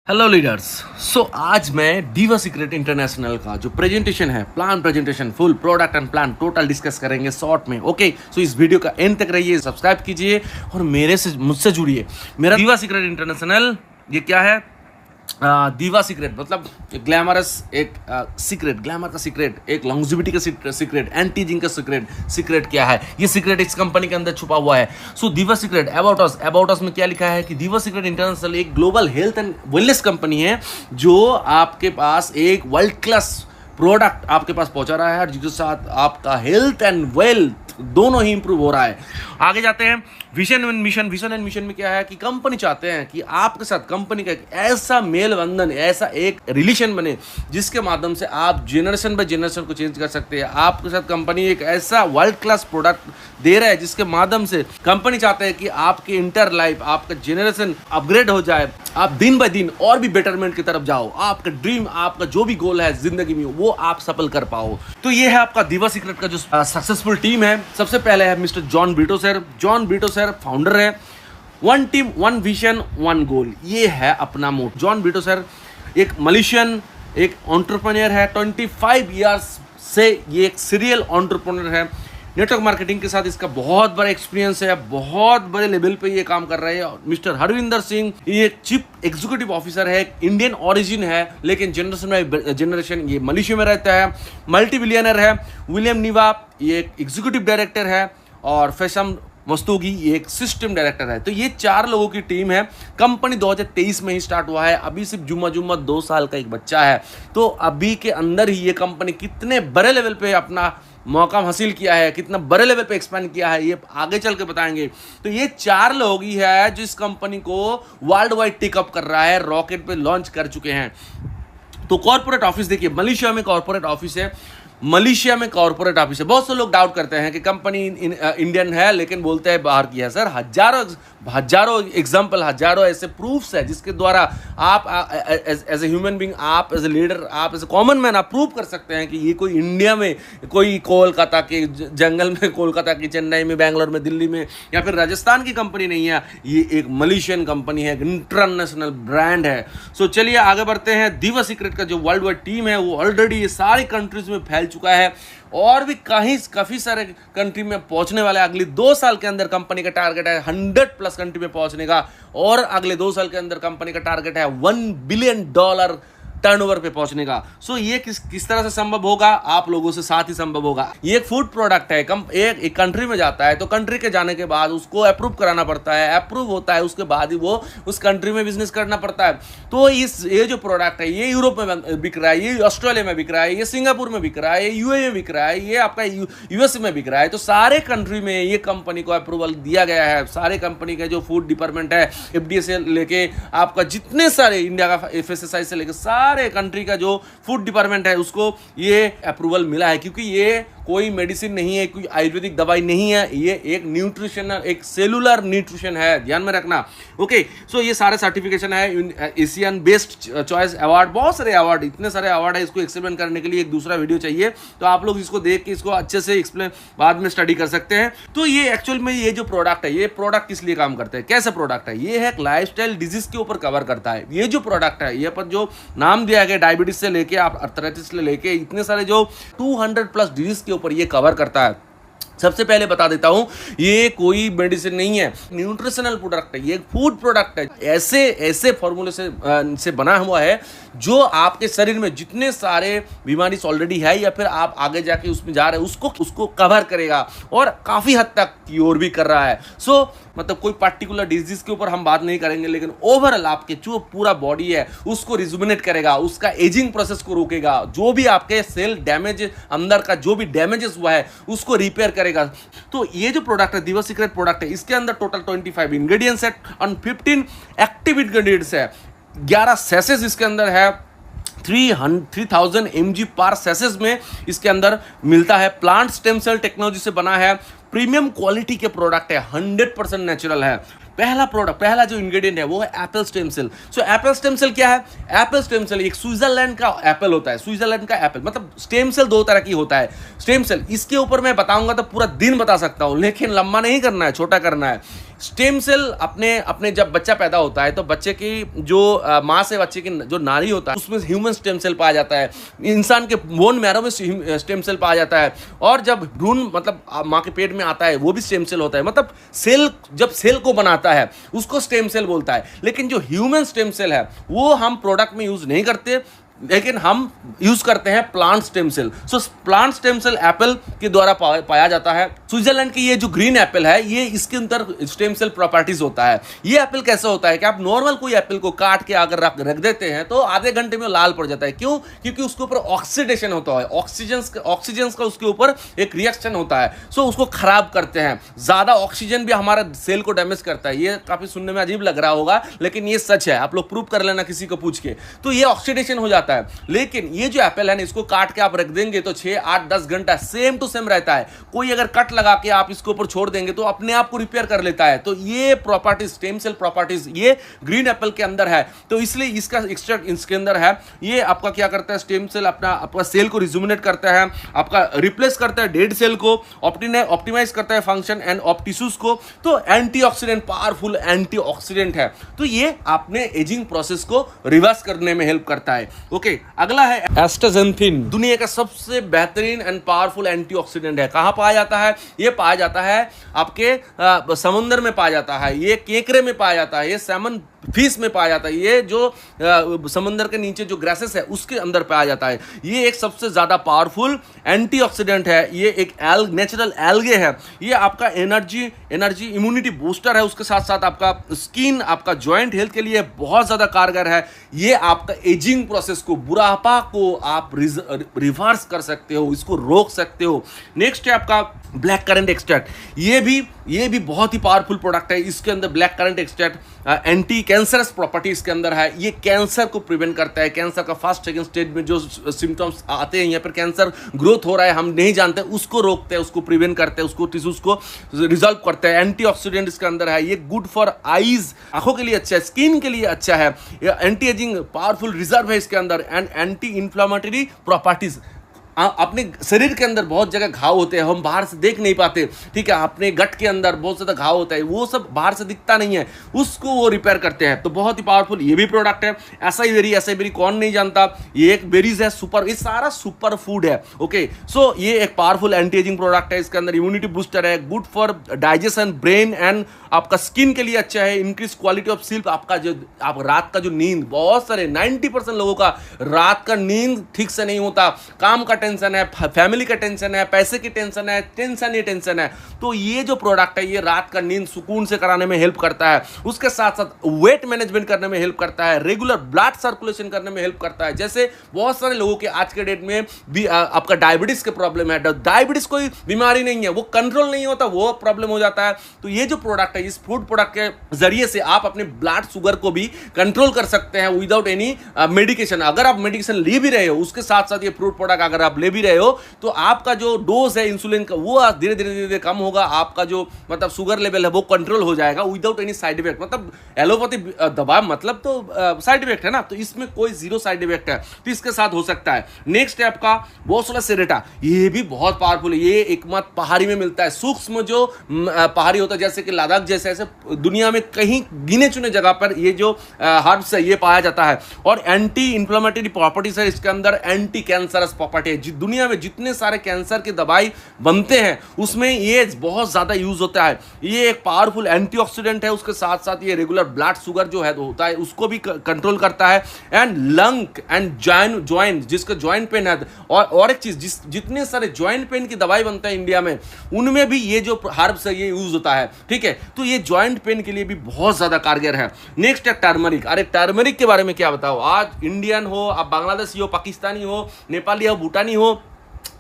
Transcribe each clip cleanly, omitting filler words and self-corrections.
Hello leaders. आज मैं दीवा सीक्रेट इंटरनेशनल का जो प्रेजेंटेशन है, plan presentation, full product and plan total discuss करेंगे शॉर्ट में। ओके, सो इस वीडियो का एंड तक रहिए, सब्सक्राइब कीजिए और मुझसे जुड़िए। मेरा दीवा सीक्रेट इंटरनेशनल ये क्या है? दीवा सीक्रेट मतलब ग्लैमरस एक सीक्रेट, ग्लैमर का सीक्रेट, एक लॉन्जिविटी का सीक्रेट, एंटी एजिंग का सीक्रेट क्या है? ये सीक्रेट इस कंपनी के अंदर छुपा हुआ है। सो दीवा सीक्रेट अबाउट अस में क्या लिखा है कि दीवा सीक्रेट इंटरनेशनल एक global health and wellness company है जो आपके पास एक वर्ल्ड क्लास प्रोडक्ट आपके पास पहुंचा रहा है और जिसके साथ आपका हेल्थ एंड वेल्थ दोनों ही इंप्रूव हो रहा है। आगे जाते हैं। विजन एंड मिशन में क्या है कि कंपनी चाहते हैं कि आपके साथ कंपनी का एक ऐसा मेल बंधन, ऐसा एक रिलेशन बने जिसके माध्यम से आप जनरेशन बाय जनरेशन को चेंज कर सकते हैं। आपके साथ कंपनी एक ऐसा वर्ल्ड क्लास प्रोडक्ट दे रहा है जिसके माध्यम से कंपनी चाहते हैं कि आपकी इंटर लाइफ, आपका जनरेशन अपग्रेड हो जाए, आप दिन बाय दिन और भी बेटरमेंट की तरफ जाओ, आपका ड्रीम, आपका जो भी गोल है जिंदगी में वो आप सफल कर पाओ। तो ये है आपका दीवा सीक्रेट का जो सक्सेसफुल टीम है। सबसे पहले है मिस्टर जॉन ब्रीटो सर फाउंडर है। One team, one vision, one goal, ये है अपना मोट। जॉन ब्रीटो सर एक मलेशियन, एक एंटरप्रेन्योर है। 25 इयर्स से ये एक सीरियल एंटरप्रेन्योर है। नेटवर्क मार्केटिंग के साथ इसका बहुत बड़ा एक्सपीरियंस है, बहुत बड़े लेवल पे ये काम कर रहे हैं। मिस्टर हरविंदर सिंह ये चीफ एग्जीक्यूटिव ऑफिसर है, इंडियन ओरिजिन है लेकिन जनरेशन ये मलेशिया में रहता है। मल्टी बिलियनर है। विलियम नीवा ये एक एग्जीक्यूटिव डायरेक्टर है और फैशन मस्तूगी ये एक सिस्टम डायरेक्टर है। तो ये 4 लोगों की टीम है। कंपनी 2023 में ही स्टार्ट हुआ है। अभी सिर्फ जुम्मा 2 साल का एक बच्चा है। तो अभी के अंदर ही ये कंपनी कितने बड़े लेवल पे अपना मौका हासिल किया है, कितना बड़े लेवल पे एक्सपेंड किया है, ये आगे चल के बताएंगे। तो ये 4 लोग ही है जो इस कंपनी को वर्ल्ड वाइड टेकअप कर रहा है, रॉकेट पे लॉन्च कर चुके हैं। तो कॉर्पोरेट ऑफिस देखिए, मलेशिया में कॉर्पोरेट ऑफिस है। बहुत से लोग डाउट करते हैं कि कंपनी इंडियन है लेकिन बोलते हैं बाहर की है। सर हजारों एग्जाम्पल, हजारों ऐसे प्रूफ्स है जिसके द्वारा आप एज ए ह्यूमन बीइंग, आप एज ए लीडर, आप एज ए कॉमन मैन आप प्रूव कर सकते हैं कि ये कोई इंडिया में, कोई कोलकाता के जंगल में, कोलकाता की, चेन्नई में, बैंगलोर में, दिल्ली में या फिर राजस्थान की कंपनी नहीं है। ये एक मलेशियन कंपनी है, इंटरनेशनल ब्रांड है। सो चलिए आगे बढ़ते हैं। दीवा सीक्रेट का जो वर्ल्ड वाइड टीम है वो ऑलरेडी ये सारी कंट्रीज में फैल चुका है और भी काफी सारे कंट्री में पहुंचने वाला है। अगले 2 साल के अंदर कंपनी का टारगेट है 100+ कंट्री में पहुंचने का और अगले 2 साल के अंदर कंपनी का टारगेट है $1 बिलियन टर्नओवर पे पहुंचने का। सो ये किस तरह से संभव होगा? आप लोगों से साथ ही संभव होगा। ये एक फूड प्रोडक्ट है। एक कंट्री में जाता है तो कंट्री के जाने के बाद उसको अप्रूव कराना पड़ता है, अप्रूव होता है, उसके बाद ही वो उस कंट्री में बिजनेस करना पड़ता है। तो ये जो प्रोडक्ट है ये यूरोप में बिक रहा है, ये ऑस्ट्रेलिया में बिक रहा है, ये सिंगापुर में बिक रहा है, ये यूए में बिक रहा है, ये आपका यूएस में बिक रहा है। तो सारे कंट्री में ये कंपनी को अप्रूवल दिया गया है। सारे कंपनी के जो फूड डिपार्टमेंट है, एफडीए से लेके आपका जितने सारे इंडिया का एफएसएसआई से लेके सारे कंट्री का जो फूड डिपार्टमेंट है उसको ये अप्रूवल मिला है, क्योंकि ये कोई मेडिसिन नहीं है, कोई आयुर्वेदिक दवाई नहीं है, ये एक न्यूट्रिशनल, एक सेलुलर न्यूट्रिशन है, ध्यान में रखना। ओके, सो ये सारे सर्टिफिकेशन है। एशियन बेस्ट चॉइस अवार्ड, बहुत सारे अवार्ड, इतने सारे अवार्ड है। इसको एक्सप्लेन करने के लिए एक दूसरा वीडियो चाहिए, तो आप लोग इसको देख के इसको अच्छे से एक्सप्लेन बाद में स्टडी कर सकते हैं। तो ये एक्चुअल में ये जो प्रोडक्ट है, ये प्रोडक्ट किस लिए काम करता है, कैसा प्रोडक्ट है? ये है लाइफस्टाइल डिजीज के ऊपर कवर करता है। ये जो प्रोडक्ट है, ये पर जो नाम दिया गया, डायबिटीज से लेके आप अर्थराइटिस से लेके इतने सारे जो 200+ डिजीज के ऊपर ये कवर करता है। सबसे पहले बता देता हूं, ये कोई मेडिसिन नहीं है, न्यूट्रिशनल प्रोडक्ट है, ये एक फूड प्रोडक्ट है। ऐसे फॉर्मूले से बना हुआ है जो आपके शरीर में जितने सारे बीमारी ऑलरेडी है या फिर आप आगे जाके उसमें जा रहे हैं उसको कवर करेगा और काफी हद तक क्योर भी कर रहा है। सो मतलब कोई पर्टिकुलर डिजीज के ऊपर हम बात नहीं करेंगे, लेकिन ओवरऑल आपके जो पूरा बॉडी है उसको रिजुमिनेट करेगा, उसका एजिंग प्रोसेस को रोकेगा, जो भी आपके सेल डैमेज, अंदर का जो भी डैमेजेस हुआ है उसको रिपेयर करेगा। तो ये जो प्रोडक्ट है, दीवा सीक्रेट प्रोडक्ट है, इसके अंदर टोटल 25 इंग्रेडिएंट्स है और 15 एक्टिव इंग्रेडिएंट्स है। 11 सैसेस इसके अंदर है। 3000 mg पर सैसेस में इसके अंदर मिलता है। प्लांट स्टेम सेल टेक्नोलॉजी से बना है, प्रीमियम क्वालिटी के प्रोडक्ट है, 100% नेचुरल है। पहला जो इंग्रेडिएंट है वो है Apple stem cell. So Apple stem cell क्या है? एप्पल स्टेम सेल एक स्विट्जरलैंड का एप्पल होता है। स्विट्जरलैंड का एप्पल मतलब स्टेम सेल 2 तरह की होता है। स्टेम सेल इसके ऊपर मैं बताऊंगा तो पूरा दिन बता सकता हूं, लेकिन लंबा नहीं करना है, छोटा करना है। स्टेम सेल अपने अपने जब बच्चा पैदा होता है तो बच्चे की जो माँ से बच्चे की जो नारी होता है उसमें ह्यूमन स्टेम सेल पाया जाता है, इंसान के बोन मैरो में स्टेम सेल पाया जाता है, और जब भ्रूण मतलब माँ के पेट में आता है वो भी स्टेम सेल होता है। मतलब सेल जब सेल को बनाता है उसको स्टेम सेल बोलता है। लेकिन जो ह्यूमन स्टेम सेल है वो हम प्रोडक्ट में यूज नहीं करते, लेकिन हम यूज करते हैं प्लांट स्टेम सेल। सो प्लांट स्टेम सेल एप्पल के द्वारा पाया जाता है। स्विट्जरलैंड की ये जो ग्रीन एप्पल है ये इसके अंदर स्टेम सेल प्रॉपर्टीज होता है। ये एप्पल कैसे होता है कि आप नॉर्मल कोई एप्पल को काट के अगर रख देते हैं तो आधे घंटे में लाल पड़ जाता है। क्यों? क्योंकि उसके ऊपर ऑक्सीडेशन होता है, ऑक्सीजन का उसके ऊपर एक रिएक्शन होता है। सो उसको खराब करते हैं। ज्यादा ऑक्सीजन भी हमारा सेल को डैमेज करता है। ये काफी सुनने में अजीब लग रहा होगा लेकिन ये सच है, आप लोग प्रूव कर लेना किसी को पूछ के। तो ये ऑक्सीडेशन हो जाता है। लेकिन ये जो एप्पल है ना इसको काट के आप रख देंगे तो 6, 8, 10 घंटा सेम टू सेम रहता है। कोई अगर कट लगा के आप इसके ऊपर छोड़ देंगे तो अपने आप को रिपेयर कर लेता है। तो ये प्रॉपर्टीज, स्टेम सेल प्रॉपर्टीज ये ग्रीन एप्पल के अंदर है। तो इसलिए इसका एक्सट्रैक्ट इसके अंदर है। ये आपका क्या करता है, स्टेम सेल आपका सेल को रिजुमिनेट करता है, आपका रिप्लेस करता है डेड सेल को, ऑप्टिमाइज करता है फंक्शन एंड ऑफ टिश्यूज को। तो एंटीऑक्सीडेंट, पावरफुल एंटीऑक्सीडेंट है। तो ये आपने एजिंग प्रोसेस को रिवर्स करने में हेल्प करता है। ओके, अगला है एस्टाजेंथिन। दुनिया का सबसे बेहतरीन एंड पावरफुल एंटीऑक्सीडेंट है। कहां पाया जाता है? ये पाया जाता है आपके समुद्र में पाया जाता है, ये केकड़े में पाया जाता है, ये सैमन फिश में पाया जाता है, ये जो समुद्र के नीचे जो ग्रेसेस है उसके अंदर पाया जाता है। ये एक सबसे ज्यादा पावरफुल एंटीऑक्सीडेंट है। ये एक नेचुरल एल्गे है। ये आपका एनर्जी इम्यूनिटी बूस्टर है। उसके साथ साथ आपका स्किन, आपका जॉइंट हेल्थ के लिए बहुत ज्यादा कारगर है। ये आपका एजिंग प्रोसेस को, बुढ़ापा को आप रिवर्स कर सकते हो, इसको रोक सकते हो। नेक्स्ट है आपका ब्लैक करंट एक्सट्रैक्ट। ये भी बहुत ही पावरफुल प्रोडक्ट है। इसके अंदर black currant extract anti cancerous property इसके अंदर है। ये कैंसर को प्रिवेंट करता है। कैंसर का फर्स्ट सेकंड स्टेज में जो सिम्टम्स आते हैं, यहाँ पर कैंसर ग्रोथ हो रहा है हम नहीं जानते, उसको रोकते हैं, उसको प्रिवेंट करते हैं, उसको टिश्यूज को रिजॉल्व करते हैं। एंटीऑक्सीडेंट इसके अंदर है। ये गुड फॉर आईज, आंखों के लिए अच्छा है, स्किन के लिए अच्छा है। एंटी एजिंग पावरफुल रिजर्व है इसके अंदर एंड एंटी इंफ्लामेटरी प्रॉपर्टीज। अपने शरीर के अंदर बहुत जगह घाव होते हैं, हम बाहर से देख नहीं पाते, ठीक है। अपने गट के अंदर बहुत ज्यादा घाव होता है, वो सब बाहर से दिखता नहीं है, उसको वो रिपेयर करते हैं। तो बहुत ही पावरफुल ये भी प्रोडक्ट है। एसाई बेरी कौन नहीं जानता, ये एक बेरीज है, ये सारा सुपर फूड है। ओके, सो ये एक पावरफुल एंटी एजिंग प्रोडक्ट है। इसके अंदर इम्यूनिटी बूस्टर है, good for digestion, brain and आपका स्किन के लिए अच्छा है। इंक्रीज क्वालिटी ऑफ स्लीप, आपका जो आप रात का जो नींद, बहुत सारे 90% लोगों का रात का नींद ठीक से नहीं होता, काम का टेंशन है, फैमिली का टेंशन है, पैसे की टेंशन है, टेंशन ही टेंशन है। तो ये जो प्रोडक्ट है ये रात का नींद सुकून से कराने में हेल्प करता है। उसके साथ साथ वेट मैनेजमेंट करने में हेल्प करता है, रेगुलर ब्लड सर्कुलेशन करने में हेल्प करता है। जैसे बहुत सारे लोगों के आज के डेट में भी आपका डायबिटीज के प्रॉब्लम है। डायबिटीज कोई बीमारी नहीं है, वो कंट्रोल नहीं होता, वो प्रॉब्लम हो जाता है। तो ये जो प्रोडक्ट है, इस फूड प्रोडक्ट के जरिए से आप अपने ब्लड शुगर को भी कंट्रोल कर सकते हैं विदाउट एनी मेडिकेशन। अगर आप मेडिकेशन ले भी रहे हो, उसके साथ साथ ये फ्रूट प्रोडक्ट अगर आप ले भी रहे हो तो आपका जो डोज है इंसुलिन का वो धीरे धीरे कम होगा। आपका जो मतलब शुगर लेवल है वो कंट्रोल हो जाएगा विदाउट एनी साइड इफेक्ट। मतलब एलोपैथी दवा मतलब तो साइड इफेक्ट है ना, तो इसमें कोई जीरो साइड इफेक्ट है, तो इसके साथ हो सकता है। नेक्स्ट है आपका बोसोला सेरेटा। ये भी बहुत पावरफुल है। ये एकमात्र पहाड़ी में मिलता है, सूक्ष्म जो पहाड़ी होता है जैसे कि लद्दाख जैसे, ऐसे दुनिया में कहीं गिने चुने जगह पर ये जो हर्ब्स है ये पाया जाता है। और एंटी इंफ्लेमेटरी प्रॉपर्टीज है इसके अंदर, एंटी कैंसरस प्रॉपर्टी है। दुनिया में जितने सारे कैंसर की दवाई बनते हैं उसमें ये बहुत ज्यादा यूज होता है। ये एक पावरफुल एंटीऑक्सीडेंट है। उसके साथ साथ ये रेगुलर ब्लड शुगर जो है होता है उसको भी कंट्रोल करता है। एंड लंग एंड जॉइंट, जिसका जॉइंट पेन है, और एक चीज, जितने सारे जॉइंट पेन की दवाई बनते हैं इंडिया में उनमें भी ये जो हर्ब्स है ये यूज होता है, ठीक है। तो ये जॉइंट पेन के लिए भी बहुत ज्यादा कारगर है। नेक्स्ट है टर्मरिक। अरे टर्मरिक के बारे में क्या बताओ, आज इंडियन हो, आप बांग्लादेशी हो, पाकिस्तानी हो, नेपाली हो, भूटानी हो,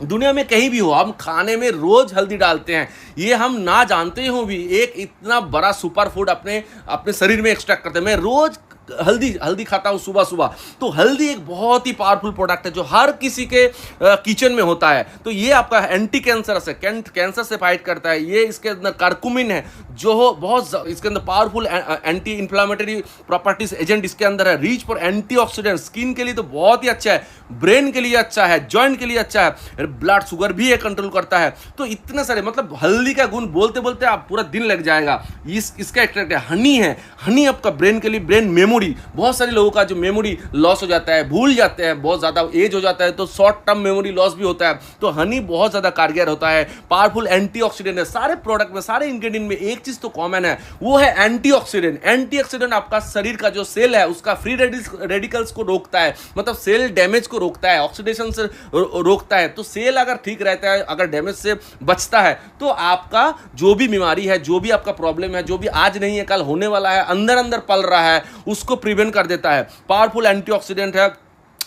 दुनिया में कहीं भी हो, हम खाने में रोज हल्दी डालते हैं। ये हम ना जानते हो भी एक इतना बड़ा सुपर फूड अपने शरीर में एक्सट्रैक्ट करते हैं। मैं रोज हल्दी हल्दी खाता हूँ सुबह सुबह, तो हल्दी एक बहुत ही पावरफुल प्रोडक्ट है जो हर किसी के किचन में होता है। तो ये आपका एंटी कैंसरस है, कैंसर से फाइट करता है। ये इसके अंदर करकुमिन है जो बहुत इसके अंदर powerful anti inflammatory properties agent इसके अंदर है। रीच फॉर एंटीऑक्सीडेंट, स्किन के लिए तो बहुत ही अच्छा है, ब्रेन के लिए अच्छा है, जॉइंट के लिए अच्छा है, ब्लड शुगर भी ये कंट्रोल करता है। तो इतने सारे मतलब हल्दी का गुण बोलते बोलते आप पूरा दिन लग जाएगा। इसका एक्सट्रैक्ट है, हनी है। हनी आपका ब्रेन के लिए, ब्रेन मेमोरी, बहुत सारे लोगों का जो मेमोरी लॉस हो जाता है, भूल जाते हैं, बहुत ज्यादा एज हो जाता है तो शॉर्ट टर्म मेमोरी लॉस भी होता है। तो हनी बहुत ज्यादा कारगर होता है, पावरफुल एंटीऑक्सीडेंट है। सारे प्रोडक्ट में, सारे इंग्रेडिएंट में एक चीज तो कॉमन है, वो है एंटीऑक्सीडेंट। एंटीऑक्सीडेंट आपका शरीर का जो सेल है उसका फ्री रेडिकल्स को रोकता है, मतलब सेल डैमेज को रोकता है, ऑक्सीडेशन से रोकता है। तो सेल अगर ठीक रहता है, अगर डैमेज से बचता है, तो आपका जो भी बीमारी है, जो भी आपका प्रॉब्लम है, जो भी आज नहीं है कल होने वाला है, अंदर अंदर पल रहा है, उसको प्रिवेंट कर देता है। पावरफुल एंटीऑक्सीडेंट है।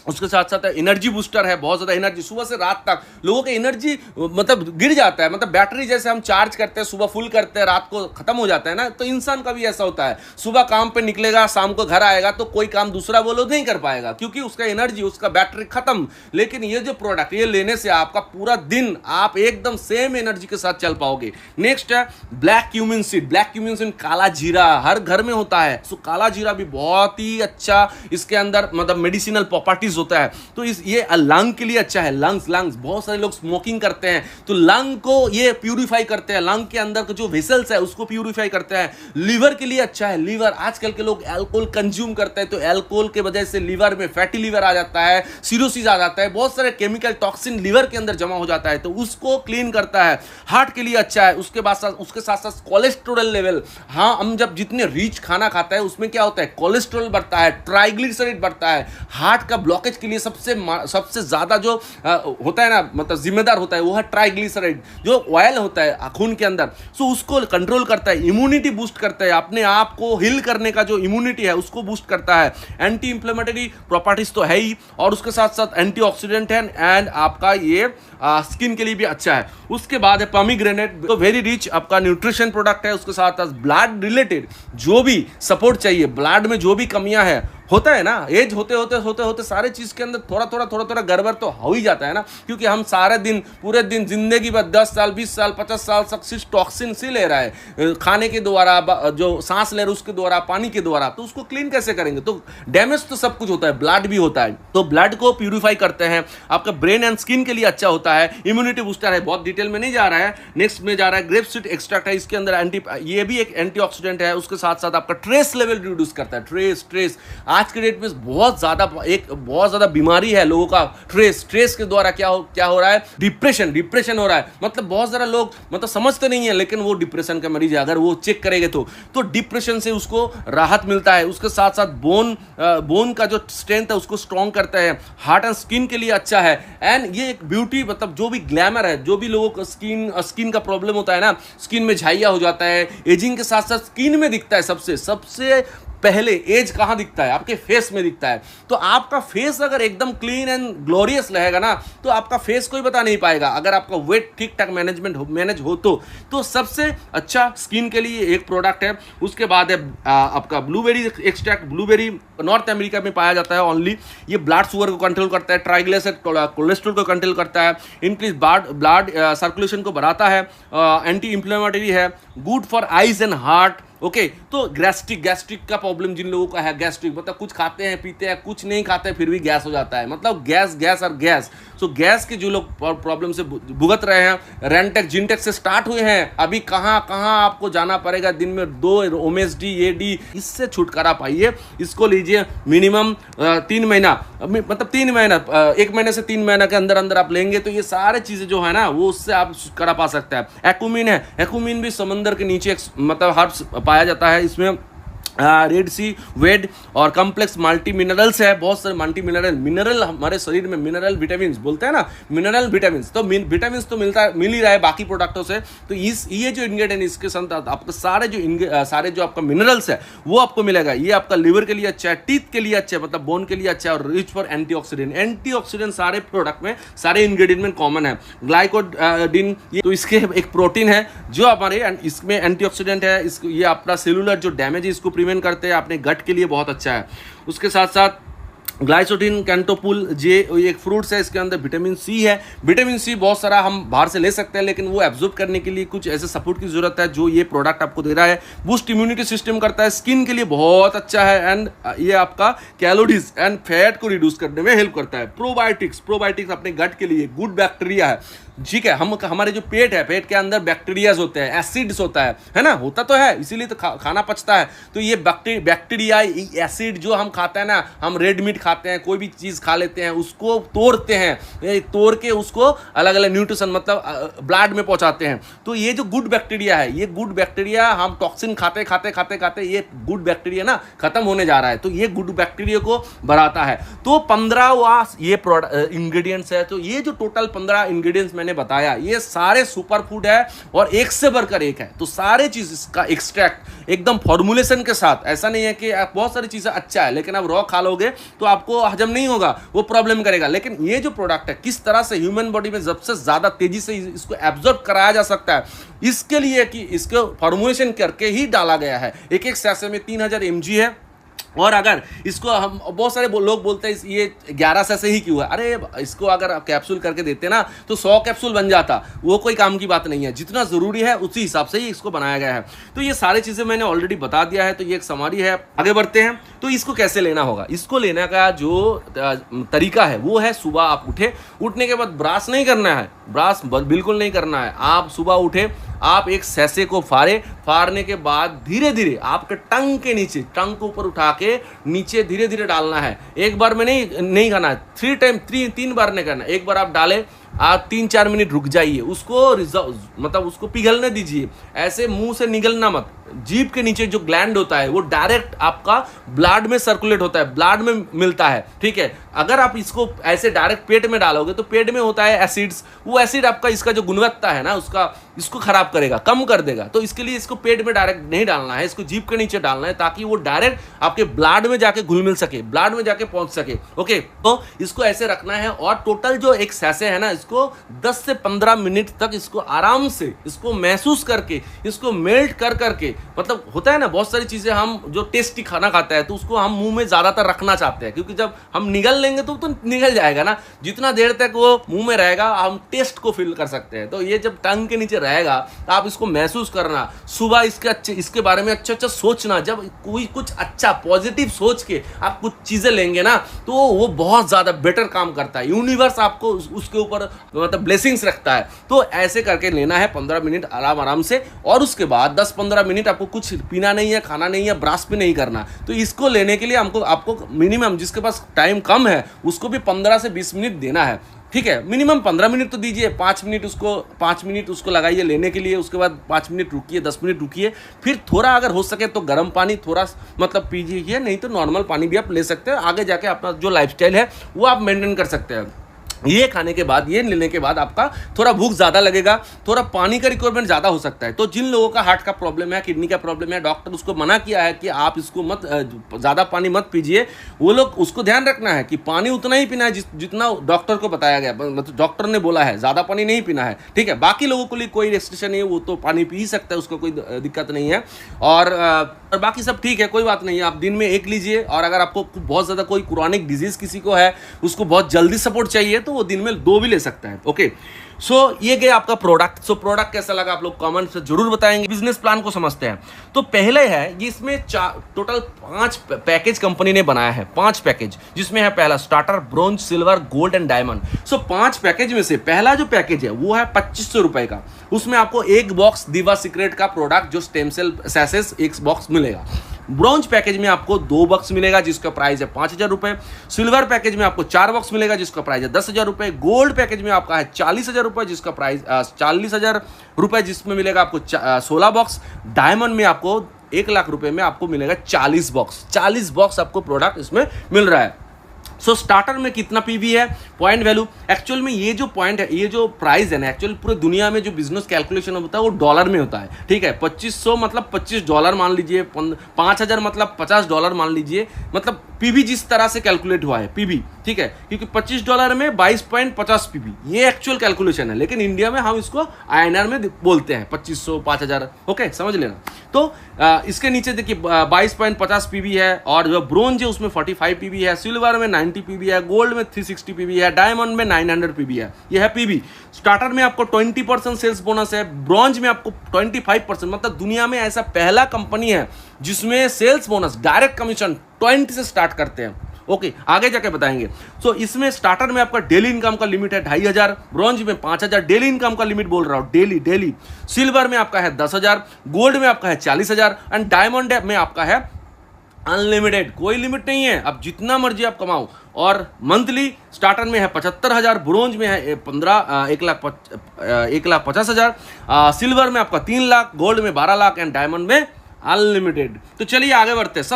उसके साथ साथ एनर्जी बूस्टर है, बहुत ज़्यादा एनर्जी। सुबह से रात तक लोगों की एनर्जी मतलब गिर जाता है, मतलब बैटरी जैसे हम चार्ज करते हैं, सुबह फुल करते हैं, रात को खत्म हो जाता है ना, तो इंसान का भी ऐसा होता है। सुबह काम पे निकलेगा, शाम को घर आएगा तो कोई काम दूसरा वो लोग नहीं कर पाएगा क्योंकि उसका एनर्जी, उसका बैटरी खत्म। लेकिन ये जो प्रोडक्ट ये लेने से आपका पूरा दिन आप एकदम सेम एनर्जी के साथ चल पाओगे। नेक्स्ट है black cumin seed. Black cumin seed, काला जीरा हर घर में होता है। सो काला जीरा भी बहुत ही अच्छा, इसके अंदर मतलब मेडिसिनल प्रॉपर्टीज होता है। तो ये लंग के लिए अच्छा है। लंग्स बहुत सारे लोग स्मोकिंग करते हैं तो लंग को ये प्यूरिफाई करते हैं, लंग के अंदर जो वेसल्स है उसको प्यूरिफाई करते हैं। लीवर के लिए अच्छा है। लीवर, आजकल के लोग अल्कोहल कंज्यूम करते हैं तो अल्कोहल के वजह से लीवर में फैटी लीवर आ जाता है, सिरोसिस आ जाता है, बहुत सारे केमिकल टॉक्सिन लीवर के अंदर जमा हो जाता है, तो उसको क्लीन करता है। हार्ट के लिए अच्छा है। उसके साथ साथ कोलेस्ट्रॉल लेवल, हाँ हम जब जितने रिच खाना खाता है उसमें क्या होता है, कोलेस्ट्रॉल बढ़ता है, ट्राइग्लिसराइड बढ़ता है। हार्ट का ब्लॉकेज के लिए सबसे ज्यादा जो होता है ना, मतलब जिम्मेदार होता है, वो है ट्राइग्लिसराइड, जो ऑयल होता है खून के अंदर। सो उसको कंट्रोल करता है, इम्यूनिटी बूस्ट करता है, अपने आप को हील करने का जो इम्यूनिटी है उसको बूस्ट करता है। एंटी इंफ्लेमेटरी प्रॉपर्टीज तो है ही, और उसके साथ साथ एंटीऑक्सीडेंट है, एंड आपका ये स्किन के लिए भी अच्छा है। उसके बाद है पोमीग्रेनेट, तो वेरी रिच आपका न्यूट्रिशन प्रोडक्ट है। उसके साथ साथ ब्लड रिलेटेड जो भी सपोर्ट चाहिए, ब्लड में जो भी कमियां है, होता है ना, एज होते होते सारे चीज के अंदर थोड़ा गड़बड़ तो हो ही जाता है ना, क्योंकि हम सारे दिन पूरे दिन जिंदगी भर 10 साल 20 साल 50 साल सक्सिस टॉक्सिन से ले रहा है, खाने के द्वारा, जो सांस ले रहे उसके द्वारा, पानी के द्वारा, तो उसको क्लीन कैसे करेंगे? तो डैमेज तो सब कुछ होता है, ब्लड भी होता है। तो ब्लड को प्यूरिफाई करते हैं, आपका ब्रेन एंड स्किन के लिए अच्छा होता है, इम्यूनिटी बूस्टर है। बहुत डिटेल में नहीं जा रहा है, नेक्स्ट में जा रहा है ग्रेप सीड एक्सट्रैक्ट है, इसके अंदर ये भी एक एंटीऑक्सीडेंट है। उसके साथ साथ आपका ट्रेस लेवल रिड्यूस करता है। ट्रेस आज के डेट में बहुत ज्यादा बीमारी है लोगों का। स्ट्रेस के द्वारा क्या हो रहा है, डिप्रेशन हो रहा है। मतलब बहुत सारे लोग मतलब समझते नहीं है, लेकिन वो डिप्रेशन का मरीज है, अगर वो चेक करेंगे तो डिप्रेशन से उसको राहत मिलता है। उसके साथ साथ बोन का जो स्ट्रेंथ है उसको स्ट्रॉन्ग करता है। हार्ट एंड स्किन के लिए अच्छा है। एंड ये एक ब्यूटी, मतलब जो भी ग्लैमर है, जो भी लोगों को स्किन का प्रॉब्लम होता है ना, स्किन में झाइया हो जाता है, एजिंग के साथ साथ स्किन में दिखता है सबसे पहले एज कहां दिखता है, आपके फेस में दिखता है। तो आपका फेस अगर एकदम क्लीन एंड ग्लोरियस रहेगा ना, तो आपका फेस कोई बता नहीं पाएगा। अगर आपका वेट ठीक ठाक मैनेज हो तो सबसे अच्छा स्किन के लिए एक प्रोडक्ट है। उसके बाद है आपका blueberry extract. Blueberry north America में पाया जाता है ओनली। ये ब्लड शुगर को कंट्रोल करता है, ट्राइग्लिसराइड कोलेस्ट्रॉल को कंट्रोल करता है, इंक्रीज ब्लड सर्कुलेशन को बढ़ाता है, एंटी इंफ्लेमेटरी है, good for eyes and heart. Okay, तो गैस्ट्रिक का प्रॉब्लम जिन लोगों का है, गैस्ट्रिक मतलब कुछ खाते हैं पीते हैं, कुछ नहीं खाते हैं फिर भी गैस हो जाता है, मतलब गैस। सो गैस के जो लोग प्रॉब्लम से भुगत रहे हैं, रेंटेक जिनटेक से स्टार्ट हुए हैं, अभी कहाँ आपको जाना पड़ेगा, दिन में 2 OMSD AD, इससे छुटकारा पाइए। इसको लीजिए मिनिमम 3 महीना, मतलब 3 महीना, 1 महीने से 3 महीना के अंदर आप लेंगे तो ये सारे चीजें जो है ना, वो उससे आप छुटकारा पा सकते हैं। एक्यूमिन है, एक्यूमिन भी समंदर के नीचे मतलब हर्ब्स पाया जाता है। इसमें रेड सी वेड और कॉम्प्लेक्स मल्टी मिनरल्स है, बहुत सारे मिनरल हमारे शरीर में, मिनरल विटामिन बोलते हैं ना, मिनरल विटामिन, तो विटामिन तो मिल ही रहा है बाकी प्रोडक्टों से। तो ये जो इंग्रेडिएंट इसके साथ आपको सारे जो आपका मिनरल्स है वो आपको मिलेगा। ये आपका लिवर के लिए अच्छा है, टीथ के लिए अच्छा है, मतलब बोन के लिए अच्छा है, और रिच फॉर एंटीऑक्सीडेंट सारे प्रोडक्ट में, सारे इंग्रेडिएंट में कॉमन है। ग्लाइकोडिन, तो इसके एक प्रोटीन है जो हमारे, इसमें एंटीऑक्सीडेंट है, ये अपना सेलुलर जो डैमेज है इसको प्रिवेंट करते हैं, अपने गट के लिए बहुत अच्छा है। उसके साथ साथ ग्लाइसोडिन कैंटोपुल जे एक फ्रूट्स है, इसके अंदर विटामिन सी है। विटामिन सी बहुत सारा हम बाहर से ले सकते हैं, लेकिन वो एब्जॉर्ब करने के लिए कुछ ऐसे सपोर्ट की जरूरत है जो ये प्रोडक्ट आपको दे रहा है। बूस्ट इम्यूनिटी सिस्टम करता है, स्किन के लिए बहुत अच्छा है, एंड ये आपका कैलोरीज एंड फैट को रिड्यूस करने में हेल्प करता है। प्रोबायोटिक्स अपने गट के लिए गुड बैक्टीरिया है, ठीक है। हमारे जो पेट है, पेट के अंदर बैक्टीरियाज होते हैं, एसिड्स होता है ना, होता तो है, इसीलिए तो खाना पचता है। तो ये बैक्टीरिया एसिड जो हम खाते हैं ना, हम रेड मीट खाते हैं, कोई भी चीज़ खा लेते हैं, उसको तोड़ते हैं, तोड़ के उसको अलग अलग न्यूट्रिशन मतलब ब्लड में पहुंचाते हैं। तो ये जो गुड बैक्टीरिया है, ये गुड बैक्टीरिया हम टॉक्सिन खाते ये गुड बैक्टीरिया ना खत्म होने जा रहा है, तो ये गुड बैक्टीरिया को बढ़ाता है। तो 15वां ये इंग्रेडिएंट्स है। तो ये जो टोटल 15 इंग्रेडिएंट्स मैंने बताया, ये सारे सुपर फूड है और एक से बढ़कर एक है। तो सारे चीज इसका एक्सट्रैक्ट एकदम फॉर्मुलेशन के साथ, ऐसा नहीं है कि आप बहुत सारी चीजें अच्छा है लेकिन आप रॉ खा लोगे तो आपको हजम नहीं होगा, वो प्रॉब्लम करेगा। लेकिन ये जो प्रोडक्ट है, किस तरह से ह्यूमन बॉडी में सबसे ज्यादा तेजी से इसको एब्जॉर्ब कराया जा सकता है, इसके लिए कि इसको फॉर्मुलेशन करके ही डाला गया है। एक एक सैशे में 3000 mg है, और अगर इसको हम बहुत सारे लोग बोलते हैं ये 11 सैशे ही क्यों है, अरे इसको अगर आप कैप्सूल करके देते ना तो 100 कैप्सूल बन जाता, वो कोई काम की बात नहीं है। जितना ज़रूरी है उसी हिसाब से ही इसको बनाया गया है। तो ये सारी चीज़ें मैंने ऑलरेडी बता दिया है, तो ये एक समरी है। आगे बढ़ते हैं, तो इसको कैसे लेना होगा। इसको लेने का जो तरीका है वो है, सुबह आप उठने के बाद ब्रश नहीं करना है, ब्रश बिल्कुल नहीं करना है। आप सुबह उठे, आप एक सैशे को फाड़ने के बाद धीरे धीरे आपके टंग के नीचे, टंग को ऊपर उठा के नीचे धीरे धीरे डालना है। एक बार में नहीं खाना है, 3 बार नहीं करना। एक बार आप डालें, आप 3-4 मिनट रुक जाइए, उसको मतलब उसको पिघलने दीजिए, ऐसे मुंह से निगलना मत। जीभ के नीचे जो ग्लैंड होता है वो डायरेक्ट आपका ब्लड में सर्कुलेट होता है, ब्लड में मिलता है, ठीक है। अगर आप इसको ऐसे डायरेक्ट पेट में डालोगे तो पेट में होता है एसिड्स, वो एसिड आपका इसका जो गुणवत्ता है ना उसका, इसको खराब करेगा, कम कर देगा। तो इसके लिए इसको पेट में डायरेक्ट नहीं डालना है, इसको जीभ के नीचे डालना है, ताकि वो डायरेक्ट आपके ब्लड में जाके घुल मिल सके, ब्लड में जाके पहुंच सके। ओके, तो इसको ऐसे रखना है। और टोटल जो एक सैशे है ना, इसको 10 से 15 मिनट तक इसको आराम से इसको महसूस करके, इसको मेल्ट कर करके, मतलब होता है ना बहुत सारी चीजें हम जो टेस्टी खाना खाता है तो उसको हम मुंह में ज्यादातर रखना चाहते हैं, क्योंकि जब हम निगल लेंगे तो निगल जाएगा ना, जितना देर तक वो मुंह में रहेगा हम टेस्ट को फील कर सकते हैं। तो ये जब टंग के नीचे रहेगा तो आप इसको महसूस करना, सुबह इसके बारे में अच्छा सोचना। जब कोई कुछ अच्छा पॉजिटिव सोच के आप कुछ चीजें लेंगे ना तो वो बहुत ज्यादा बेटर काम करता है, यूनिवर्स आपको उसके ऊपर मतलब ब्लेसिंग्स रखता है। तो ऐसे करके लेना है 15 मिनट आराम से, और उसके बाद 10-15 मिनट आपको कुछ पीना नहीं है, खाना नहीं है, ब्रश भी नहीं करना। तो इसको लेने के लिए आपको मिनिमम, जिसके पास टाइम कम है उसको भी 15 से 20 मिनट देना है, ठीक है। मिनिमम 15 मिनट तो दीजिए, 5 मिनट उसको लगाइए लेने के लिए, उसके बाद 5 मिनट रुकिए, 10 मिनट रुकिए, फिर थोड़ा अगर हो सके तो गर्म पानी थोड़ा मतलब पीजिए, नहीं तो नॉर्मल पानी भी आप ले सकते हैं। आगे जाके अपना जो लाइफस्टाइल है वो आप मेंटेन कर सकते हैं। ये खाने के बाद, ये लेने के बाद आपका थोड़ा भूख ज़्यादा लगेगा, थोड़ा पानी का रिक्वायरमेंट ज़्यादा हो सकता है। तो जिन लोगों का हार्ट का प्रॉब्लम है, किडनी का प्रॉब्लम है, डॉक्टर उसको मना किया है कि आप इसको ज़्यादा पानी मत पीजिए, वो लोग उसको ध्यान रखना है कि पानी उतना ही पीना है जितना डॉक्टर को बताया गया, मतलब डॉक्टर ने बोला है, ज़्यादा पानी नहीं पीना है, ठीक है। बाकी लोगों के लिए कोई रेस्ट्रिक्शन नहीं है, वो तो पानी पी सकता है, उसको कोई दिक्कत नहीं है। और बाकी सब ठीक है, कोई बात नहीं है। आप दिन में 1 लीजिए, और अगर आपको बहुत ज़्यादा कोई क्रोनिक डिजीज़ किसी को है, उसको बहुत जल्दी सपोर्ट चाहिए, तो वो दिन में 2 भी ले सकता है। ओके, सो ये गया आपका प्रोडक्ट। सो प्रोडक्ट कैसा लगा आप लोग कमेंट से जरूर बताएंगे। बिजनेस प्लान को समझते हैं। तो पहले है ये, इसमें टोटल 5 पैकेज कंपनी ने बनाया है, 5 पैकेज, जिसमें है पहला starter, bronze, silver, gold and diamond. So 5 package में से पहला जो पैकेज है वो है 2500 रुपए का। उसमें आपको 1 बॉक्स दिवा सीक्रेट का प्रोडक्ट जो स्टेम सेल सैशेस 1 बॉक्स मिलेगा। ब्रॉन्ज पैकेज में आपको 2 बॉक्स मिलेगा जिसका प्राइस है 5000 रुपए। सिल्वर पैकेज में आपको 4 बॉक्स मिलेगा जिसका प्राइस है 10,000 रुपए। गोल्ड पैकेज में आपका है 40,000 रुपए जिसका प्राइस 40,000 रुपए, जिसमें मिलेगा आपको 16 बॉक्स। डायमंड में आपको 1 लाख रुपए में आपको मिलेगा 40 बॉक्स। 40 बॉक्स आपको प्रोडक्ट इसमें मिल रहा है। सो स्टार्टर में कितना पीवी है, पॉइंट वैल्यू, एक्चुअल में ये जो पॉइंट है, ये जो प्राइस है ना, एक्चुअल पूरे दुनिया में जो बिजनेस कैलकुलेशन होता है वो डॉलर में होता है, ठीक है। 2500 मतलब $25 मान लीजिए, 5000 मतलब $50 मान लीजिए, मतलब पीवी जिस तरह से कैलकुलेट हुआ है पीवी, ठीक है, क्योंकि $25 में 22.50 पीवी, ये एक्चुअल कैलकुलेशन है, लेकिन इंडिया में हम इसको INR में बोलते हैं 2500 5000, ओके, समझ लेना। तो इसके नीचे देखिए 22.50 पीवी है, और जो ब्रोंज है उसमें 45 पीवी है, सिल्वर में 90 पीवी है, गोल्ड में 360 पीवी है, डायमंड में 900 पीवी है। यह है पीवी। स्टार्टर में आपको 20% सेल्स बोनस है, ब्रॉन्ज में आपको 25%, मतलब दुनिया में ऐसा पहला कंपनी है जिसमें सेल्स बोनस डायरेक्ट कमीशन 20 से स्टार्ट करते हैं। ओके, आगे जाके बताएंगे। सो इसमें स्टार्टर में आपका डेली इनकम का लिमिट है 2500, ब्रॉन्ज में 5000 डेली इनकम का लिमिट बोल रहा हूं, डेली। सिल्वर में आपका है 10,000, गोल्ड में आपका है 40,000, एंड डायमंड में आपका है अनलिमिटेड, कोई लिमिट नहीं है, अब जितना मर्जी आप कमाओ। और मंथली स्टार्टर में है 75,000, ब्रोंज में है 1,50,000, सिल्वर में आपका 3 लाख, गोल्ड में 12 लाख, एंड डायमंड में अनलिमिटेड। तो चलिए आगे बढ़ते हैं।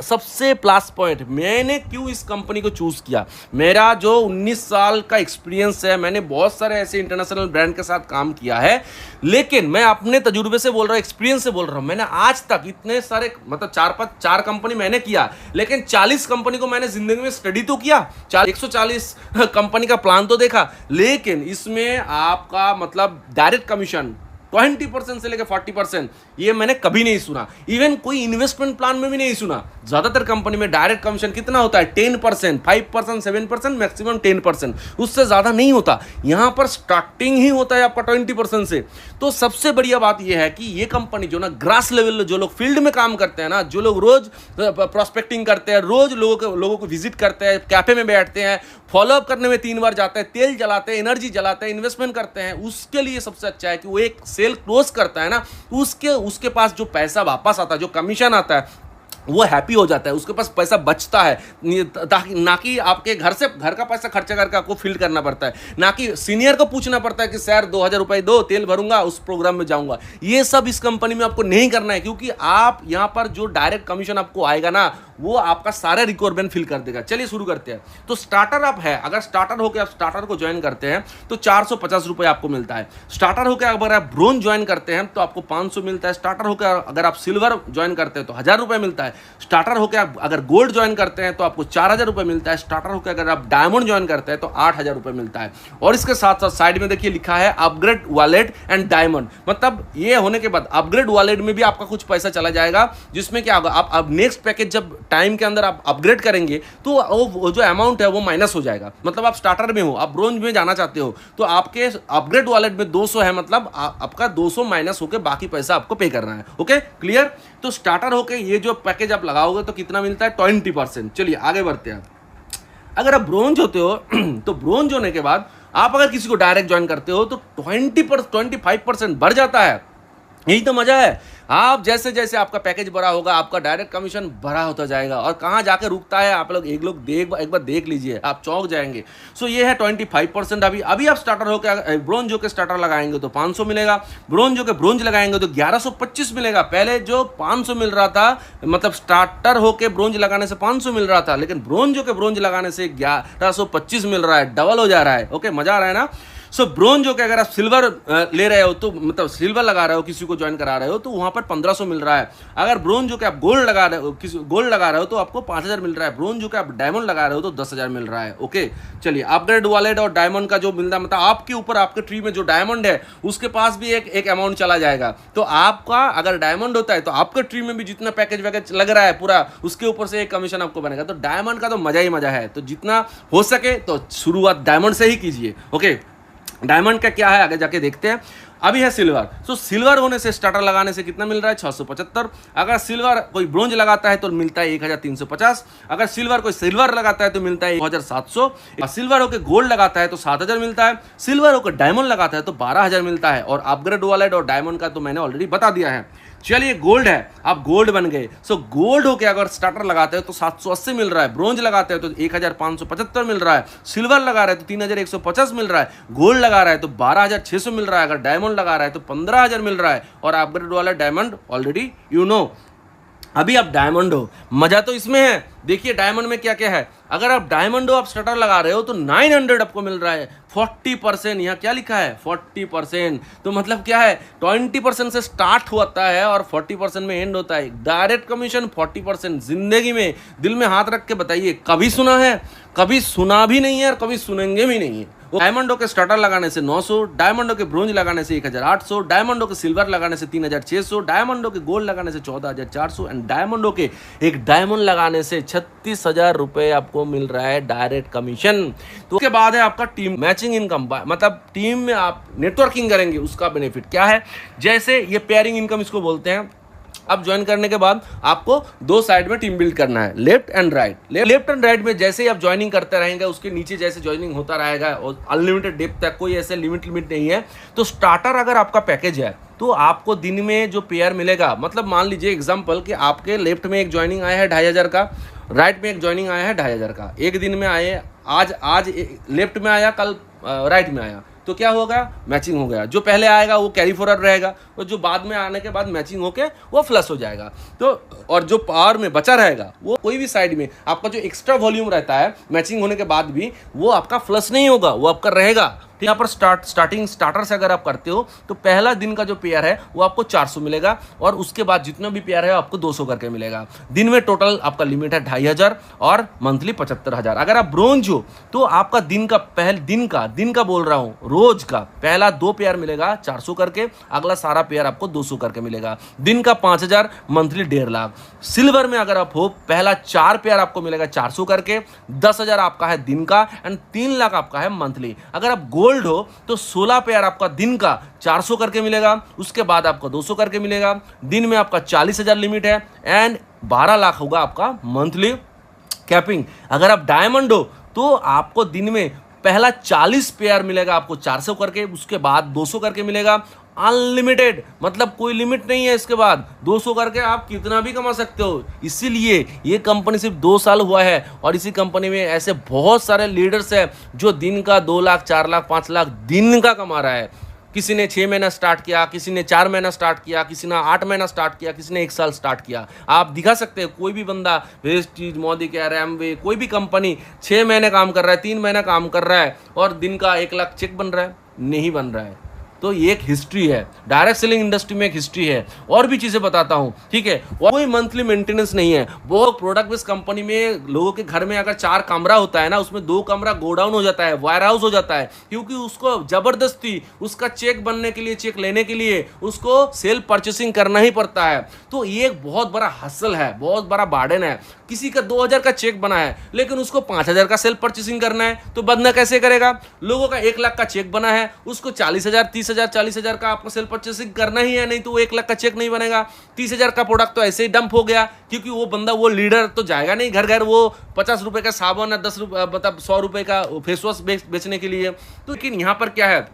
सबसे प्लस पॉइंट, मैंने क्यों इस कंपनी को चूज किया। मेरा जो 19 साल का एक्सपीरियंस है, मैंने बहुत सारे ऐसे इंटरनेशनल ब्रांड के साथ काम किया है, लेकिन मैं अपने तजुर्बे से बोल रहा हूँ, एक्सपीरियंस से बोल रहा हूँ। मैंने आज तक इतने सारे, मतलब 4 कंपनी मैंने किया, लेकिन 40 कंपनी को मैंने जिंदगी में स्टडी तो किया, 140 कंपनी का प्लान तो देखा, लेकिन इसमें आपका मतलब डायरेक्ट कमीशन 20% से लेकर 40%, ये मैंने कभी नहीं सुना। इवन कोई इन्वेस्टमेंट प्लान में भी नहीं सुना। ज्यादातर कंपनी में डायरेक्ट कमीशन कितना होता है? 10%, 5%, 7%, मैक्सिमम 10%, उससे ज्यादा नहीं होता। यहां पर स्टार्टिंग ही होता है आपका 20% से। तो सबसे बढ़िया बात यह है कि ये कंपनी जो ना ग्रास लेवल, जो लोग फील्ड में काम करते हैं ना, जो लोग रोज प्रोस्पेक्टिंग करते हैं, रोज लोगों को विजिट करते हैं, कैफे में बैठते हैं, फॉलोअप करने में 3 बार जाते हैं, तेल जलाते हैं, एनर्जी जलाते हैं, इन्वेस्टमेंट करते हैं, उसके लिए सबसे अच्छा है कि वो एक सेल क्लोज करता है ना, उसके पास जो पैसा वापस आता है, जो कमीशन आता है, वो हैप्पी हो जाता है, उसके पास पैसा बचता है, ना कि आपके घर का पैसा खर्चा करके आपको फील्ड करना पड़ता है, ना कि सीनियर को पूछना पड़ता है कि सर 2000 रुपए दो, तेल भरूंगा, उस प्रोग्राम में जाऊंगा। ये सब इस कंपनी में आपको नहीं करना है, क्योंकि आप यहां पर जो डायरेक्ट कमीशन आपको आएगा ना, वो आपका सारा रिक्वायरमेंट फिल कर देगा। चलिए शुरू करते हैं। तो स्टार्टर अप है, अगर स्टार्टर होकर आप स्टार्टर को ज्वाइन करते हैं तो 450 रुपए आपको मिलता है। स्टार्टर होकर अगर आप ब्रोंज ज्वाइन करते हैं तो आपको 500 मिलता है। स्टार्टर होकर अगर आप सिल्वर ज्वाइन करते हैं तो 1000 रुपए मिलता है। स्टार्टर होकर अगर गोल्ड ज्वाइन करते हैं तो आपको 4000 रुपए मिलता है। स्टार्टर होकर अगर आप डायमंड ज्वाइन करते हैं तो 8000 रुपए मिलता है। और इसके साथ साथ साइड में देखिए लिखा है अपग्रेड वॉलेट एंड डायमंड, मतलब ये होने के बाद अपग्रेड वॉलेट में भी आपका कुछ पैसा चला जाएगा, जिसमें क्या होगा, आप अब नेक्स्ट पैकेज जब टाइम के अंदर आप अपग्रेड करेंगे तो वो जो अमाउंट है वो माइनस हो जाएगा। मतलब आप स्टार्टर में हो, आप ब्रोंज में जाना चाहते हो, तो आपके अपग्रेड वॉलेट में 200 है, मतलब आपका 200 माइनस होकर बाकी पैसा आपको पे करना है। Okay, clear. तो स्टार्टर होके ये जो पैकेज आप लगाओगे तो कितना मिलता है? 20%। चलिए आगे बढ़ते हैं। अगर आप ब्रोंज होते हो तो ब्रोंज होने के बाद आप अगर किसी को डायरेक्ट ज्वाइन करते हो तो 25% बढ़ जाता है। यही तो मजा है। आप जैसे जैसे आपका पैकेज बड़ा होगा, आपका डायरेक्ट कमीशन बड़ा होता जाएगा। और कहाँ जाके रुकता है आप लोग एक बार देख लीजिए, आप चौंक जाएंगे। सो ये है 25%। अभी आप स्टार्टर होकर ब्रोंज होकर स्टार्टर लगाएंगे तो 500 मिलेगा। ब्रोंज होकर ब्रोंज लगाएंगे तो 1125 मिलेगा। पहले जो 500 मिल रहा था, मतलब स्टार्टर होकर ब्रोंज लगाने से 500 मिल रहा था, लेकिन ब्रोंज होकर ब्रोंज लगाने से 1125 मिल रहा है, डबल हो जा रहा है। ओके, मजा आ रहा है ना। सो ब्रोंज हो के अगर आप सिल्वर ले रहे हो तो मतलब सिल्वर लगा रहे हो, किसी को ज्वाइन करा रहे हो तो वहां पर 1500 मिल रहा है। अगर ब्रोंज हो के आप गोल्ड लगा रहे हो तो आपको 5000 मिल रहा है। ब्रोंज हो के आप डायमंड लगा रहे हो तो 10,000 मिल रहा है। ओके, चलिए अपग्रेड वॉलेट और डायमंड का जो मिलता है, मतलब आपके ऊपर, आपके ट्री में जो डायमंड है उसके पास भी एक अमाउंट चला जाएगा। तो आपका अगर डायमंड होता है तो आपके ट्री में भी जितना पैकेज वैकेज लग रहा है पूरा, उसके ऊपर से एक कमीशन आपको बनेगा। तो डायमंड का तो मजा ही मजा है। तो जितना हो सके तो शुरुआत डायमंड से ही कीजिए। ओके, डायमंड का क्या है आगे जाके देखते हैं। अभी है सिल्वर। सो सिल्वर होने से स्टार्टर लगाने से कितना मिल रहा है? 675। अगर सिल्वर कोई ब्रोंज लगाता है तो मिलता है 1350। अगर सिल्वर कोई सिल्वर लगाता है तो मिलता है 1700। सिल्वर होकर गोल्ड लगाता है तो 7000 मिलता है। सिल्वर होकर डायमंड लगाता है तो 12000 मिलता है। और अपग्रेड वॉलेट और डायमंड का तो मैंने ऑलरेडी बता दिया है। चलिए गोल्ड है, आप गोल्ड बन गए। सो गोल्ड होके अगर स्टार्टर लगाते हो तो 780 मिल रहा है। ब्रोंज लगाते हो तो 1575 मिल रहा है। सिल्वर लगा रहे हैं तो 3150 मिल रहा है। गोल्ड लगा रहा है तो 12600 मिल रहा है। अगर डायमंड लगा रहा है तो 15000 मिल रहा है। और अपग्रेड वाला डायमंड ऑलरेडी अभी आप डायमंड हो, मजा तो इसमें है। देखिए डायमंड में क्या क्या है, अगर आप डायमंड हो, आप स्टार्टर लगा रहे हो तो 900 आपको मिल रहा है, 40%। यहाँ क्या लिखा है 40%, तो मतलब क्या है 20% से स्टार्ट होता है और 40% में एंड होता है। Direct commission 40%। जिंदगी में दिल में हाथ रख के बताइए, कभी सुना है? कभी सुना भी नहीं है और कभी सुनेंगे भी नहीं है। वो डायमंडो के स्टार्टर लगाने से 900, डायमंडो के ब्रोंज लगाने से 1800, डायमंडो के सिल्वर लगाने से 3600, डायमंडो के गोल्ड लगाने से 14400 एंड डायमंडो के एक डायमंड लगाने से 36,000 रुपए आपको मिल रहा है डायरेक्ट कमीशन। तो उसके बाद है आपका टीम मैचिंग इनकम, मतलब टीम में आप नेटवर्किंग करेंगे उसका बेनिफिट क्या है। जैसे ये पेयरिंग इनकम इसको बोलते हैं। अब ज्वाइन करने के बाद आपको दो साइड में टीम बिल्ड करना है, left and right. Left and right में जैसे ही आप ज्वाइनिंग करते रहेंगे, उसके नीचे जैसे ज्वाइनिंग होता रहेगा और अनलिमिटेड डेप्थ तक, कोई ऐसे लिमिट नहीं है। तो स्टार्टर अगर आपका पैकेज है तो आपको दिन में जो पेयर मिलेगा, मतलब मान लीजिए एग्जांपल कि आपके लेफ्ट में एक ज्वाइनिंग आया है 2500 का, राइट में एक ज्वाइनिंग आया है 2500 का, एक दिन में आए, आज लेफ्ट में आया, कल राइट में आया, तो क्या होगा मैचिंग हो गया। जो पहले आएगा वो कैरी फॉरवर्ड रहेगा और जो बाद में आने के बाद मैचिंग होके वो फ्लश हो जाएगा। तो और जो पावर में बचा रहेगा वो कोई भी साइड में आपका जो एक्स्ट्रा वॉल्यूम रहता है मैचिंग होने के बाद भी वो आपका फ्लश नहीं होगा, वो आपका रहेगा। यहाँ पर स्टार्टर से अगर आप करते हो तो पहला दिन का जो पेयर है वो आपको 400 मिलेगा और उसके बाद जितना भी पेयर है आपको 200 करके मिलेगा। दिन में टोटल आपका लिमिट है 2500 और मंथली 75,000। अगर आप ब्रोंज हो तो आपका दिन का बोल रहा हूँ, रोज का पहला 2 पेयर मिलेगा 400 करके, अगला सारा पेयर आपको 200 करके मिलेगा। दिन का 5,000, मंथली 1.5 लाख। सिल्वर में अगर आप हो, पहला 4 पेयर आपको मिलेगा 400 करके, 10,000 आपका है दिन का एंड 3 लाख आपका है मंथली। अगर आप गोल्ड हो तो 16 पेयर आपका दिन का 400 करके मिलेगा, उसके बाद आपको 200 करके मिलेगा। दिन में आपका 40,000 लिमिट है एंड 12 लाख होगा आपका मंथली कैपिंग। अगर आप डायमंड हो तो आपको दिन में पहला 40 पेयर मिलेगा आपको 400 करके, उसके बाद 200 करके मिलेगा। अनलिमिटेड, मतलब कोई लिमिट नहीं है। इसके बाद 200 करके आप कितना भी कमा सकते हो। इसीलिए ये कंपनी सिर्फ 2 साल हुआ है और इसी कंपनी में ऐसे बहुत सारे लीडर्स हैं जो दिन का 2 लाख, 4 लाख, 5 लाख दिन का कमा रहा है। किसी ने 6 महीना स्टार्ट किया, किसी ने 4 महीना स्टार्ट किया, किसी ने 8 महीना स्टार्ट किया, किसी ने 1 साल स्टार्ट किया। आप दिखा सकते हैं कोई भी बंदा, वेस्टीज, मोदी केयर, एमवे, कोई भी कंपनी 6 महीने काम कर रहा है, 3 महीना काम कर रहा है और दिन का 1 लाख चेक बन रहा है? नहीं बन रहा है। तो ये एक हिस्ट्री है, डायरेक्ट सेलिंग इंडस्ट्री में एक हिस्ट्री है। और भी चीजें बताता हूं, ठीक है। और कोई मंथली मेंटेनेंस नहीं है। वो प्रोडक्ट बेस्ड कंपनी में लोगों के घर में अगर 4 कमरा होता है ना, उसमें 2 कमरा गोडाउन हो जाता है, वायर हाउस हो जाता है, क्योंकि उसको जबरदस्ती उसका चेक बनने के लिए, चेक लेने के लिए उसको सेल परचेसिंग करना ही पड़ता है। तो ये एक बहुत बड़ा हसल है, बहुत बड़ा बार्डन है। किसी का 2000 का चेक बना है लेकिन उसको 5000 का सेल परचेसिंग करना है, तो बंदा कैसे करेगा? लोगों का 1 लाख का चेक बना है, उसको 40,000, 30,000, 40,000 का आपको सेल परचेसिंग करना ही है, नहीं तो वो 1 लाख का चेक नहीं बनेगा। 30,000 का प्रोडक्ट तो ऐसे ही डंप हो गया, क्योंकि वो बंदा, वो लीडर तो जाएगा नहीं घर घर वो 50 रुपए का साबुन है, 10 रुपए, मतलब 100 रुपए का फेस वॉश बेचने के लिए। तो लेकिन यहाँ पर क्या है,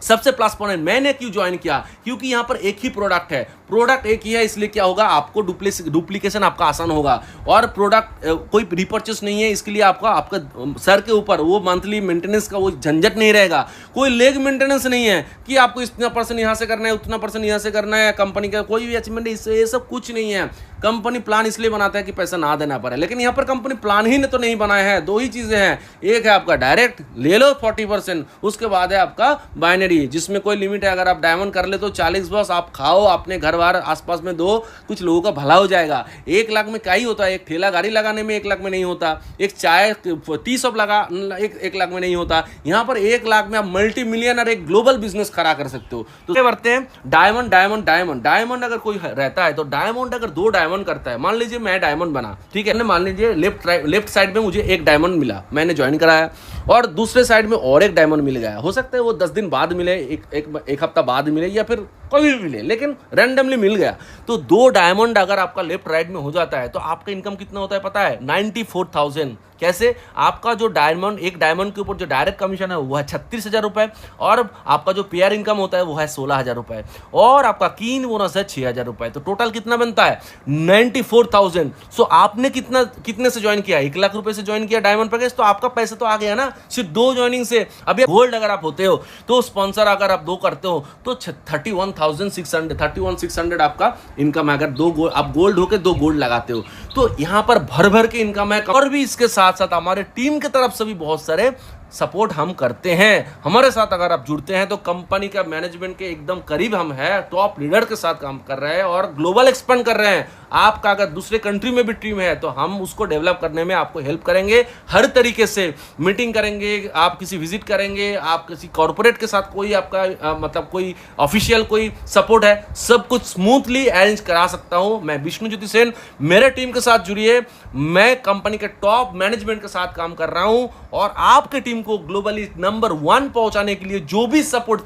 सबसे प्लस पॉइंट, मैंने क्यों ज्वाइन किया? क्योंकि यहाँ पर एक ही प्रोडक्ट है, प्रोडक्ट एक ही है, इसलिए क्या होगा, आपको डुप्लीकेशन आपका आसान होगा। और प्रोडक्ट कोई रिपर्चेस नहीं है, इसके लिए आपका सर के ऊपर वो मंथली मेंटेनेंस का वो झंझट नहीं रहेगा। कोई लेग मेंटेनेंस नहीं है कि आपको इतना परसेंट यहाँ से करना है, उतना परसेंट यहाँ से करना है, कंपनी का कोई भी अचीवमेंट, ये सब कुछ नहीं है। कंपनी प्लान इसलिए बनाता है कि पैसा ना देना पड़े, लेकिन यहाँ पर कंपनी प्लान ही तो नहीं बनाया है। 2 ही चीजें हैं, एक है आपका डायरेक्ट ले लो 40%, उसके बाद है आपका बाइनरी, जिसमें कोई लिमिट है। अगर आप डायमंड कर ले तो 40 बस आप खाओ, अपने घर बार आसपास में दो, कुछ लोगों का भला हो जाएगा। 1 लाख में क्या ही होता है? एक ठेला गाड़ी लगाने में 1 लाख में नहीं होता, एक चाय टी शॉप लगा 1 लाख में नहीं होता। यहाँ पर 1 लाख में आप मल्टी मिलियनर, एक ग्लोबल बिजनेस खड़ा कर सकते हो। तो क्या करते हैं, डायमंड डायमंड डायमंड डायमंड अगर कोई रहता है तो डायमंड अगर 2 डायमंड करता है, मान लीजिए मैं डायमंड बना, ठीक है, मान लीजिए लेफ्ट साइड में मुझे 1 डायमंड मिला, मैंने ज्वाइन कराया, और दूसरे साइड में और 1 डायमंड मिल गया। हो सकता है वो 10 दिन बाद मिले, एक हफ्ता बाद मिले, या फिर कभी भी मिले, लेकिन रैंडमली मिल गया। तो 2 डायमंड अगर आपका लेफ्ट राइट में हो जाता है तो आपका इनकम कितना होता है पता है? 94,000। कैसे? आपका जो डायमंड, एक डायमंड के ऊपर जो डायरेक्ट कमीशन है वो है 36,000 रुपए, और आपका जो पेयर इनकम होता है वो है 16,000 रुपए, और आपका कीन बोनस है 6,000 रुपए। तो टोटल कितना बनता है? 94,000। सो आपने कितने से ज्वाइन किया? 1 लाख रुपए से ज्वाइन किया डायमंड पैकेज, तो आपका पैसा तो आ गया ना सिर्फ 2 ज्वाइनिंग से। अभी गोल्ड अगर आप होते हो तो स्पॉन्सर अगर आप 2 करते हो तो 31,000 31,600 आपका इनकम है। अगर आप गोल्ड होके 2 गोल्ड लगाते हो तो यहाँ पर भर भर के इनकम है। और भी इसके साथ साथ हमारे टीम की तरफ से भी बहुत सारे सपोर्ट हम करते हैं। हमारे साथ अगर आप जुड़ते हैं तो कंपनी का मैनेजमेंट के एकदम करीब हम हैं, टॉप लीडर के साथ काम कर रहे हैं और ग्लोबल एक्सपेंड कर रहे हैं। आपका अगर दूसरे कंट्री में भी टीम है तो हम उसको डेवलप करने में आपको हेल्प करेंगे, हर तरीके से मीटिंग करेंगे, आप किसी विजिट करेंगे, आप किसी कॉर्पोरेट के साथ कोई आपका मतलब कोई ऑफिशियल कोई सपोर्ट है, सब कुछ स्मूथली अरेंज करा सकता हूं मैं विष्णु ज्योति सेन। मेरे टीम के साथ जुड़िए, मैं कंपनी के टॉप मैनेजमेंट के साथ काम कर रहा हूं और आपके टीम को ग्लोबली नंबर 1 पहुंचाने के लिए जो भी सपोर्ट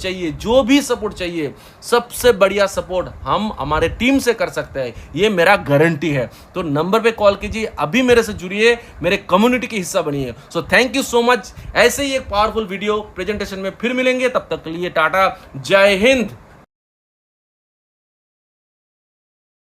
चाहिए, सबसे बढ़िया सपोर्ट हम हमारे टीम से कर सकते हैं, ये मेरा गारंटी है। तो नंबर पे कॉल कीजिए, अभी मेरे से जुड़िए, मेरे कम्युनिटी के हिस्सा बनिए। So thank you so much. ऐसे ही एक पावरफुल वीडियो प्रेजेंटेशन में फिर मिलेंगे, तब तक के लिए टाटा, जय हिंद।